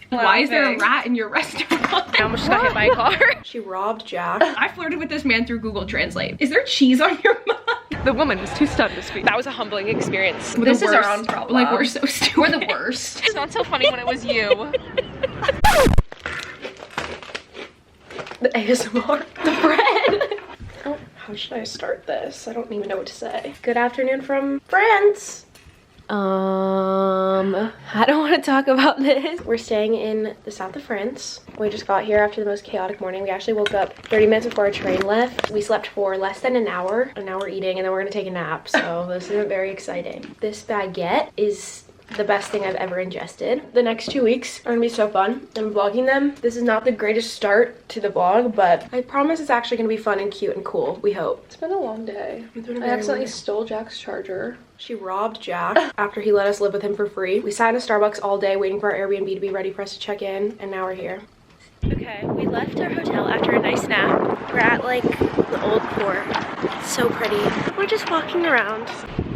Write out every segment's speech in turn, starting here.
Why is there a rat in your restaurant? I almost got hit by a car. She robbed Jack. I flirted with this man through Google Translate. Is there cheese on your mug? The woman was too stunned to speak. That was a humbling experience. This is our own problem. Like, we're so stupid. We're the worst. It's not so funny when it was you. The ASMR. The bread. Oh, how should I start this? I don't even know what to say. Good afternoon from France. I don't want to talk about this. We're staying in the south of France. We just got here after the most chaotic morning. We actually woke up 30 minutes before our train left. We slept for less than an hour, and now we're eating, and then we're gonna take a nap, so this isn't very exciting. This baguette is the best thing I've ever ingested. The next 2 weeks are gonna be so fun. I'm vlogging them. This is not the greatest start to the vlog, but I promise it's actually gonna be fun and cute and cool. We hope. It's been a long day. I accidentally stole Jack's charger. She robbed Jack after he let us live with him for free. We sat in a Starbucks all day waiting for our Airbnb to be ready for us to check in, and now we're here. Okay, we left our hotel after a nice nap. We're at like the old port. It's so pretty. We're just walking around.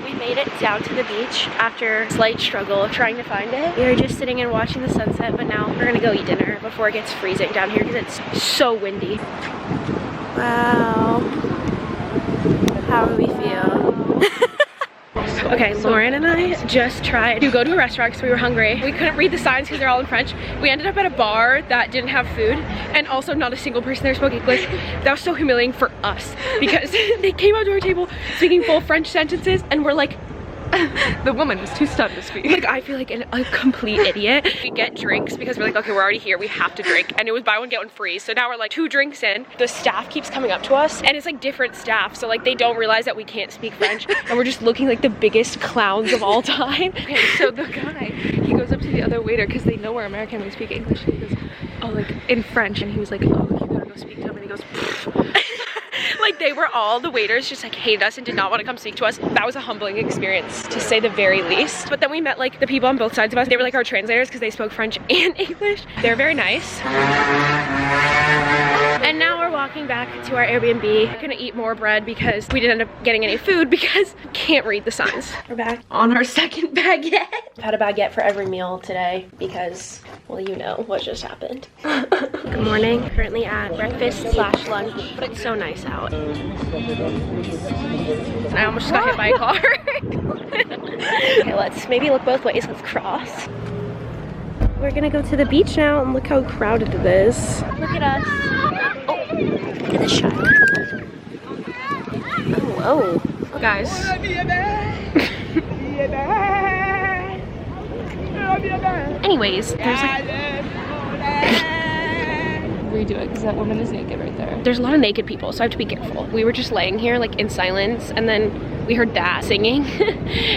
We made it down to the beach after a slight struggle of trying to find it. We were just sitting and watching the sunset, but now we're gonna go eat dinner before it gets freezing down here because it's so windy. Wow. How do we feel? Okay, Lauren and I just tried to go to a restaurant because we were hungry. We couldn't read the signs because they're all in French. We ended up at a bar that didn't have food, and also not a single person there spoke English. That was so humiliating for us because they came out to our table speaking full French sentences, and we're like, the woman was too stunned to speak. Like, I feel like a complete idiot. We get drinks because we're like, okay, we're already here, we have to drink. And it was buy one, get one free. So now we're like 2 drinks in. The staff keeps coming up to us, and it's like different staff. So like, they don't realize that we can't speak French. And we're just looking like the biggest clowns of all time. Okay, so the guy, he goes up to the other waiter because they know we're American, we speak English. And he goes, oh, like in French. And he was like, oh, you gotta go speak to him. And he goes, pfft. Like, they were all, the waiters just like hated us and did not want to come speak to us. That was a humbling experience, to say the very least. But then we met like the people on both sides of us. They were like our translators because they spoke French and English. They're very nice. And now we're walking back to our Airbnb. We're gonna eat more bread because we didn't end up getting any food because we can't read the signs. We're back on our second baguette. I've had a baguette for every meal today because, well, you know what just happened. Good morning. Currently at breakfast/lunch, but it's so nice out. I almost got hit by a car. Okay, let's maybe look both ways. Let's cross. We're gonna go to the beach now, and look how crowded it is. Look at us. Oh, look at this shot. Oh, whoa. Guys. Anyways, there's like... Redo it because that woman is naked right there. There's a lot of naked people, so I have to be careful. We were just laying here like in silence, and then we heard Dad singing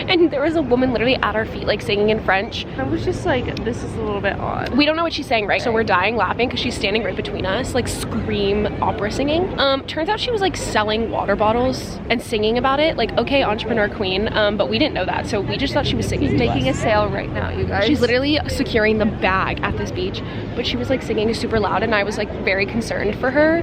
and there was a woman literally at our feet like singing in French. I was just like, this is a little bit odd. We don't know what she's saying, right? So we're dying laughing because she's standing right between us, like scream opera singing. Turns out she was like selling water bottles and singing about it. Like, okay, entrepreneur queen, but we didn't know that, so we just thought she was singing. She's making a sale right now, you guys. She's literally securing the bag at this beach, but she was like singing super loud, and I was like very concerned for her.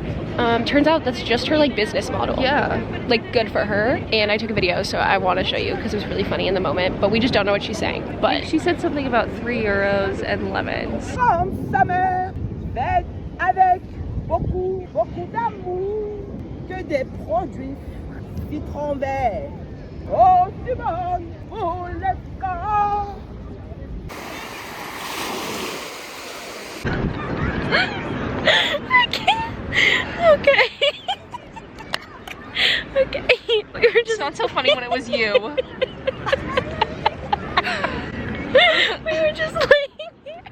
Turns out that's just her like business model. Yeah, like good for her. And I took a video, so I want to show you because it was really funny in the moment, but we just don't know what she's saying. But she said something about 3 euros and lemons. Sa mère, faite avec beaucoup d'amour, que des produits citron vert. Oh, Simone, pour les corps. I can't. Okay. Okay. We were just... It's not so funny when it was you. We were just laying here.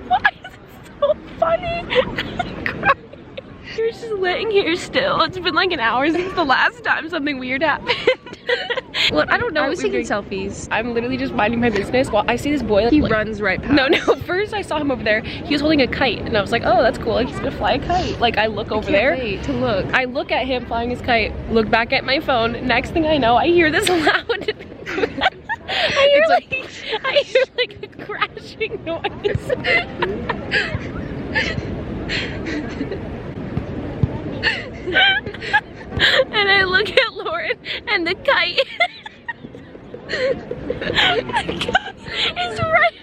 Why is it so funny? I'm crying. We were just laying here still. It's been like an hour since the last time something weird happened. Well, I don't know. I was taking selfies. I'm literally just minding my business while I see this boy. He runs right past. No. First I saw him over there. He was holding a kite, and I was like, oh, that's cool. Like, he's gonna fly a kite. Like, I look over there. Wait to look. I look at him flying his kite. Look back at my phone. Next thing I know, I hear this loud. I hear like a crashing noise. And I look at Lauren and the kite. The kite is right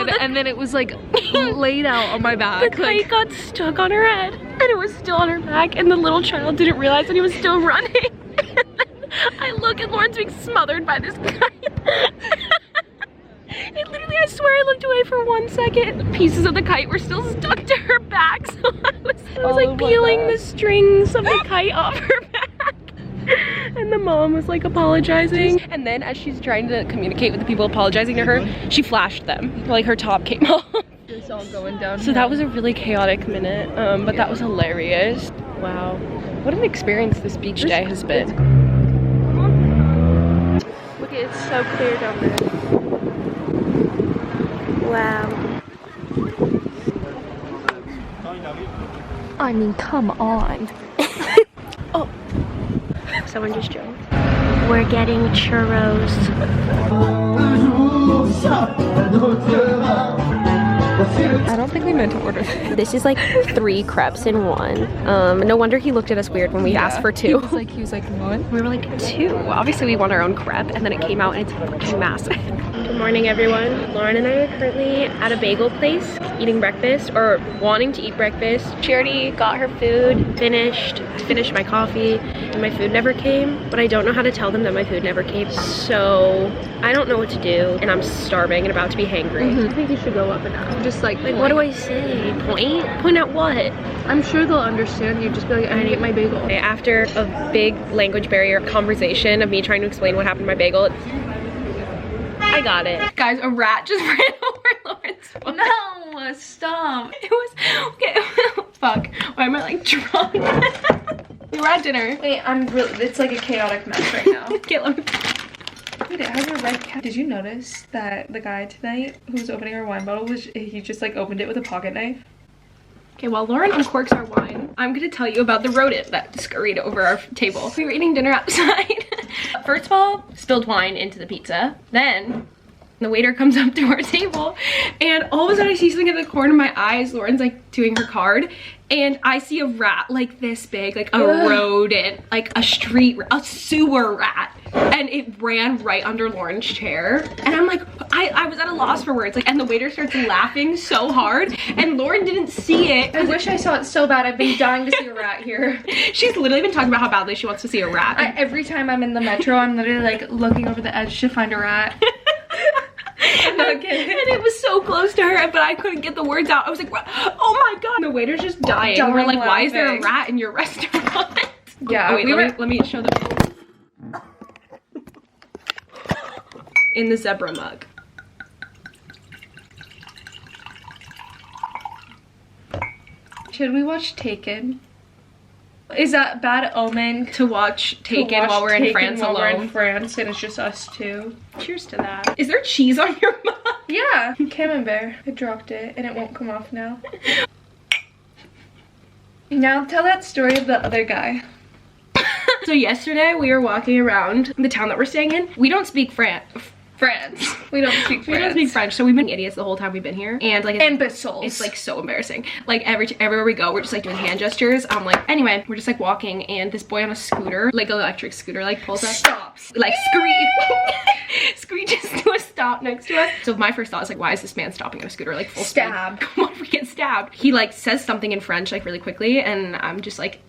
food and then it was like laid out on my back. The kite got stuck on her head and it was still on her back and the little child didn't realize that he was still running. I look and Lauren's being smothered by this kite. It literally, I swear I looked away for 1 second. Pieces of the kite were still stuck to her back, so I was like peeling the strings of the kite off her back. And the mom was like apologizing. And then as she's trying to communicate with the people apologizing to her, she flashed them. Like her top came off. It's all going down. So that was a really chaotic minute, but that was hilarious. Wow. What an experience this beach day has been. Look, it's so clear down there. Wow. I mean, come on. Oh. Someone just joined. We're getting churros. I don't think we meant to order This is like 3 crepes in one. No wonder he looked at us weird when we asked for 2. He was like, what? We were like 2. Obviously we want our own crepe and then it came out and it's freaking massive. Good morning everyone. Lauren and I are currently at a bagel place eating breakfast or wanting to eat breakfast. She already got her food, finished. I finished my coffee and my food never came, but I don't know how to tell them that my food never came. So I don't know what to do and I'm starving and about to be hangry. I think you should go up and down. Just like What do I say? Point? Point at what? I'm sure they'll understand you. Just be like, I didn't get my bagel. After a big language barrier conversation of me trying to explain what happened to my bagel, I got it. Guys, a rat just ran over Lauren's foot. No, stop. It was, okay, fuck. Why am I like drunk? We were at dinner. Wait, I'm really, it's like a chaotic mess right now. Okay, let me. Wait, it has a red cap. Did you notice that the guy tonight who was opening our wine bottle he just like opened it with a pocket knife? Okay, while Lauren uncorks our wine, I'm gonna tell you about the rodent that scurried over our table. We were eating dinner outside. First of all, spilled wine into the pizza. Then the waiter comes up to our table and all of a sudden I see something in the corner of my eyes. Lauren's like doing her card and I see a rat like this big, like a rodent, like a sewer rat. And it ran right under Lauren's chair. And I'm like, I was at a loss for words. Like, and the waiter starts laughing so hard and Lauren didn't see it. I wish I saw it so bad. I've been dying to see a rat here. She's literally been talking about how badly she wants to see a rat. Every time I'm in the metro, I'm literally like looking over the edge to find a rat. I'm not kidding. And it was so close to her, but I couldn't get the words out. I was like, oh my god. The waiter's just dying. We're like, why is there a rat in your restaurant? Yeah, oh, wait, let me show them. In the zebra mug. Should we watch Taken? Is that bad omen to watch Taken while we're in France alone? We're in France and it's just us two. Cheers to that. Is there cheese on your mug? Yeah, camembert. I dropped it and it won't come off now. Now tell that story of the other guy. So yesterday we were walking around the town that we're staying in. We don't speak France. We don't speak French. We don't speak French, so we've been idiots the whole time we've been here. And like imbeciles. It's like so embarrassing. Like everywhere we go, we're just like doing hand gestures. I'm like, anyway, we're just like walking and this boy on a scooter, like an electric scooter, like pulls up. Stops. Like screeches to a stop next to us. So my first thought is like, why is this man stopping on a scooter like full stabbed? Speed? Come on, we get stabbed. He like says something in French like really quickly and I'm just like,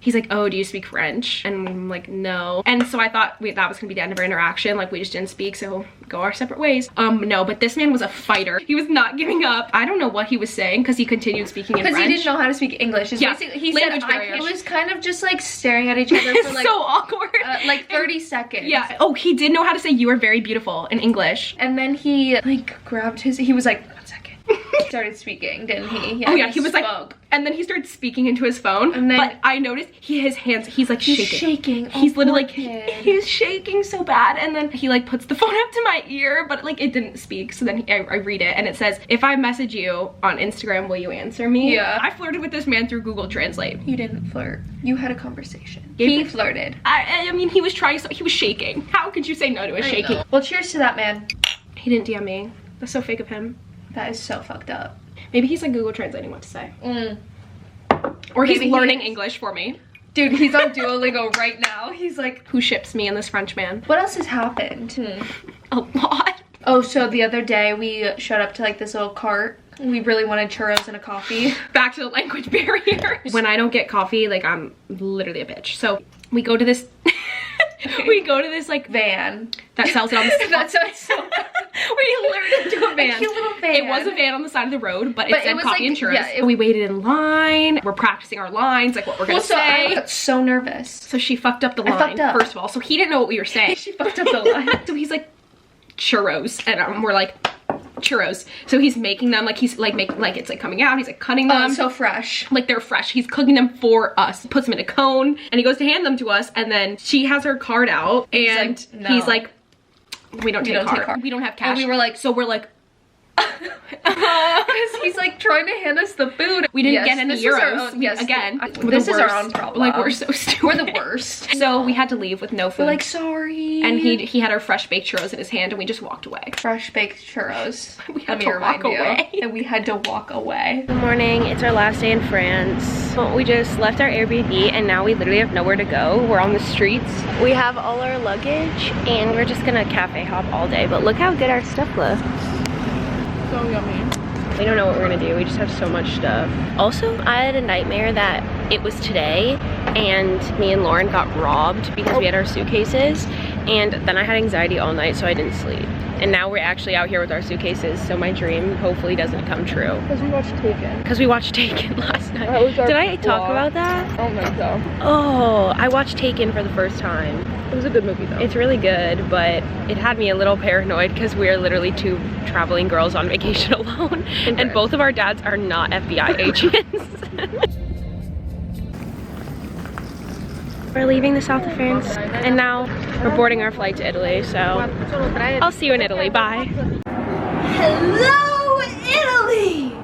he's like, oh, do you speak French? And I'm like, no. And so I thought that was gonna be the end of our interaction. Like we just didn't speak, so go our separate ways. No, but this man was a fighter. He was not giving up. I don't know what he was saying because he continued speaking in French. Because he didn't know how to speak English. Yeah, he said, it was kind of just like staring at each other for like, so awkward. Like 30 seconds. Yeah, oh, he did know how to say you are very beautiful in English. And then he like grabbed he was like, 1 second. Started speaking, didn't he? Yeah, oh yeah, he was like, and then he started speaking into his phone. And then, but I noticed his hands, he's like shaking. He's literally like, he's shaking so bad. And then he like puts the phone up to my ear, but like it didn't speak. So then I read it and it says, if I message you on Instagram, will you answer me? Yeah. I flirted with this man through Google Translate. You didn't flirt. You had a conversation. He flirted. I mean, he was trying, so he was shaking. How could you say no to a shaking? Well, cheers to that man. He didn't DM me. That's so fake of him. That is so fucked up. Maybe he's like Google translating what to say. Or he's learning English for me. Dude, he's on Duolingo right now. He's like, who ships me and this French man? What else has happened? A lot. Oh, so the other day we showed up to like this little cart. We really wanted churros and a coffee. Back to the language barrier. When I don't get coffee, like I'm literally a bitch. So we go to this, we go to this like Van. that sells it on the That sounds so bad. we lured into a van. A cute little van. It was a van on the side of the road, but it said was coffee like, and churros. yeah, We waited in line. We're practicing our lines, like what we're gonna say. I got so nervous. So she fucked up the line, fucked up. first of all. So he didn't know what we were saying. She fucked up the line. So he's like, churros. And we're like, churros. So he's making them like he's like making like it's like coming out. He's like cutting them. So fresh. Like they're fresh. He's cooking them for us. Puts them in a cone and he goes to hand them to us. And then she has her card out and he's like, we don't take card. We don't have cash. And we were like, so we're like, because he's like trying to hand us the food. We didn't get any euros. This is our own problem. Like we're so stupid. We're the worst. So we had to leave with no food. We're like, sorry. And he had our fresh baked churros in his hand and we just walked away. Fresh baked churros. We had to walk away. And we had to walk away. Good morning. It's our last day in France. We just left our Airbnb and now we literally have nowhere to go. We're on the streets. We have all our luggage and we're just gonna cafe hop all day. But look how good our stuff looks. So yummy. We don't know what we're gonna do. We just have so much stuff. Also, I had a nightmare that it was today and me and Lauren got robbed because we had our suitcases. And then I had anxiety all night, so I didn't sleep. And now we're actually out here with our suitcases, so my dream hopefully doesn't come true. Because we watched Taken. Because we watched Taken last night. That was our Did I vlog. talk about that? I don't think so. Oh, I watched Taken for the first time. It was a good movie though. It's really good, but it had me a little paranoid because we are literally two traveling girls on vacation alone. And both of our dads are not FBI agents. We're leaving the south of France and now we're boarding our flight to Italy, so I'll see you in Italy. Bye. Hello, Italy!